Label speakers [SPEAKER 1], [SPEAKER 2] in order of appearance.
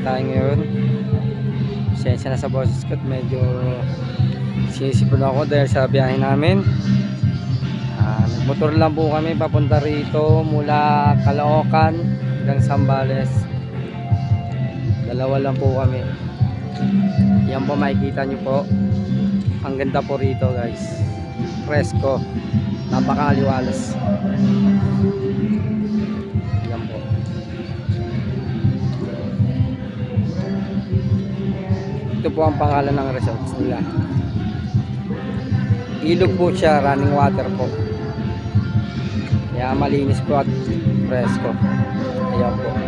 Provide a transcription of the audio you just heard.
[SPEAKER 1] tayo ngayon. Pasensya na sa boses ko at medyo sinisipon ako dahil sa biyahe namin. Nagmotor lang po kami papunta rito mula Caloocan hanggang Zambales. Dalawa lang po kami. Yan po, makikita nyo po. Ang ganda po rito guys. Presko. Napakaliwalas. Yan po. Ito po ang pangalan ng resorts nila. Ilog po siya, running water po. Kaya malinis po at presko. Ayan po.